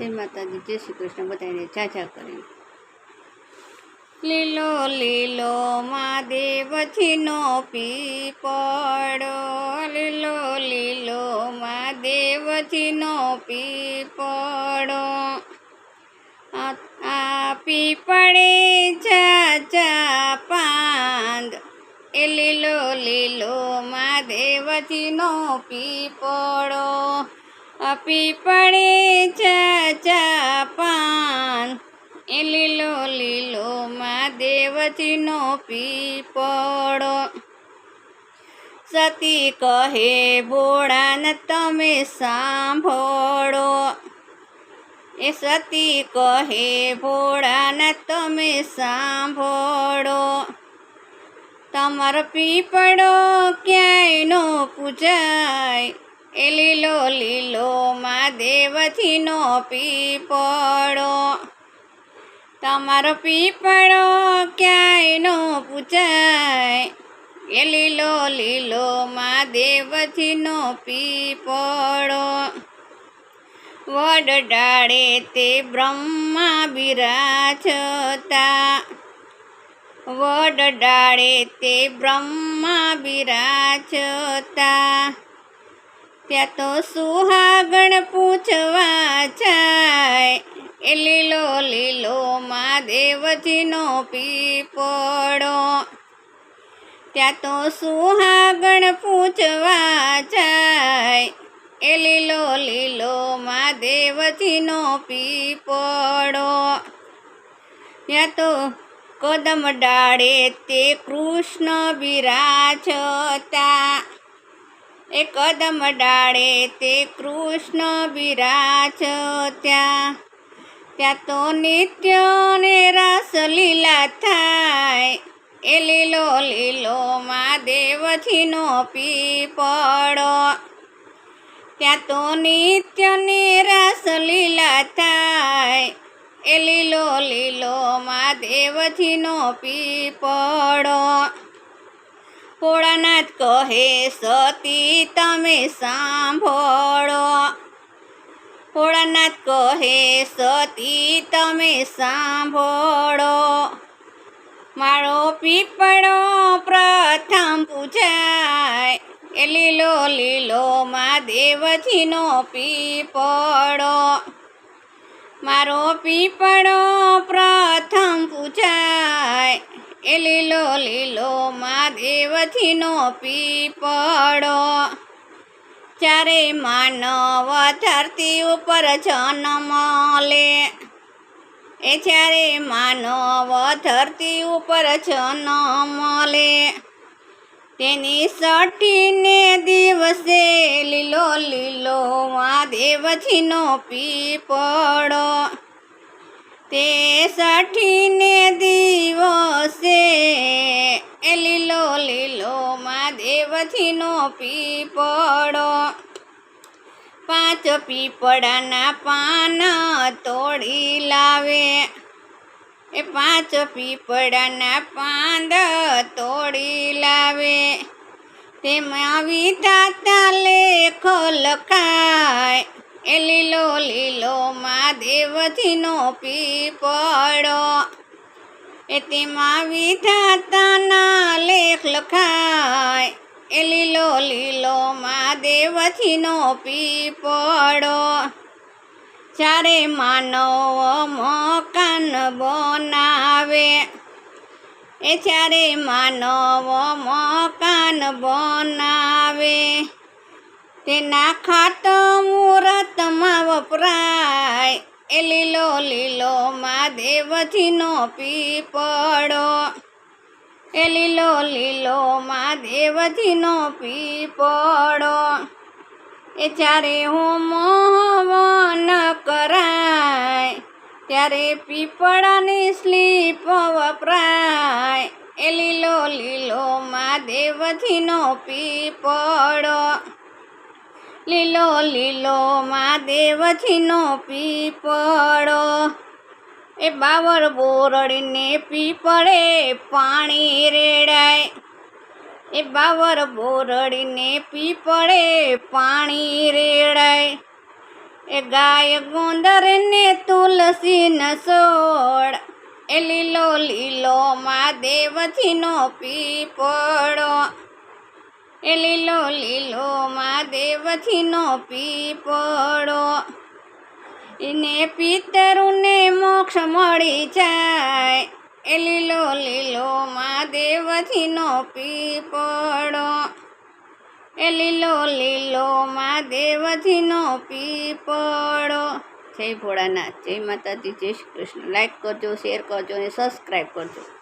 જય માતાજી, જય શ્રી કૃષ્ણ બધાને જાજા કરી. લીલો લીલો મહાદેવજીનો પીપળો, લીલો લીલો મહાદેવજીનો પીપળો, આ પીપળે જાજા પાંદ, એ લીલો લીલો મહાદેવજીનો પીપળો, પીપળે જાજા પાન, એ લીલો લીલો મહાદેવજીનો પીપળો. સતી કહે ભોળાનાથ તમે સાંભળો, એ સતી કહે ભોળાનાથ તમે સાંભળો, તમારો પીપળો ક્યાંય નો પૂજાય, એ લીલો લીલો મહાદેવજીનો પીપળો, તમારો પીપળો ક્યાંય નો પૂજાય, એ લીલો લીલો મહાદેવજીનો પીપળો. વડ ડાળે તે બ્રહ્મા બિરાજતા, વડ ડાળે તે બ્રહ્મા બિરાજતા, ત્યાં તો સુહાગણ પૂછવા જાય, એ લીલો લીલો મહાદેવજીનો પીપળો, ત્યાં તો સુહાગણ પૂછવા જાય, એ લીલો લીલો મહાદેવજીનો પીપળો. ત્યાં તો કદમ ડાળે તે કૃષ્ણ બિરાજતા, એ કદમ ડાળે તે કૃષ્ણ બિરાજતા, ત્યાં તો નિત્ય ને રસ લીલા થાય, એ લીલો લીલો મહાદેવજીનો પીપળો, ત્યાં તો નિત્ય ને રસ લીલા થાય, એ લીલો લીલો મહાદેવજીનો પીપળો. ભોળાનાથ કહે સતી તમે સાંભળો, ભોળાનાથ કહે સતી તમે સાંભળો, મારો પીપળો પ્રથમ પૂજાય, એ લીલો લીલો મહાદેવજીનો પીપળો, મારો પીપળો પ્રથમ પૂજાય, એ લીલો લીલો મહાદેવજીનો પીપળો. ચારે માનવ ધરતી ઉપર જન્મ લે, એ ચારે માનવ ધરતી ઉપર જન્મ લે, તેની સઠીને દિવસે લીલો લીલો મહાદેવજીનો પીપળો, તે સઠીને દિવસે એ લીલો લીલો મહાદેવજીનો પીપળો. પાંચ પીપળાના પાન તોડી લાવે, એ પાંચ પીપળાના પાન તોડી લાવે, તેમાં વિધાતા લેખ લખાય, એ લીલો લીલો મહાદેવજીનો પીપળો, એ તેમાં વિધાતાના લેખ લખાય, એ લીલો લીલો મહાદેવજીનો પીપળો. ચારે માનવ મકાન બનાવે, એ ચારે માનવ મકાન બનાવે, તેના ખાતર મુહૂર્તમાં વપરાય, એ લીલો લીલો મહાદેવજીનો પીપળો, એ લીલો લીલો મહાદેવજીનો પીપળો. એ ચારે હોમ હવન કરાય, ત્યારે પીપળાની સ્લીપ વપરાય, એ લીલો લીલો મહાદેવજીનો પીપળો, લીલો લીલો મહાદેવજીનો પીપળો. એ બાવર બોરડીને પીપળે પાણી રેડાય, એ બાવર બોરડીને પીપળે પાણી રેડાય, એ ગાય ગુંદર ને તુલસી ન સોળ, એ લીલો લીલો મહાદેવજીનો પીપળો, એ લીલો લીલો મહાદેવજીનો પીપળો. એને પિતરુને મોક્ષ મળી જાય, એ લીલો લીલો મહાદેવજીનો પીપળો, એ લીલો લીલો મહાદેવજીનો પીપળો. જય ભોળાનાથ, જય માતાજી, જય શ્રી કૃષ્ણ. લાઈક કરજો, શેર કરજો અને સબસ્ક્રાઈબ કરજો.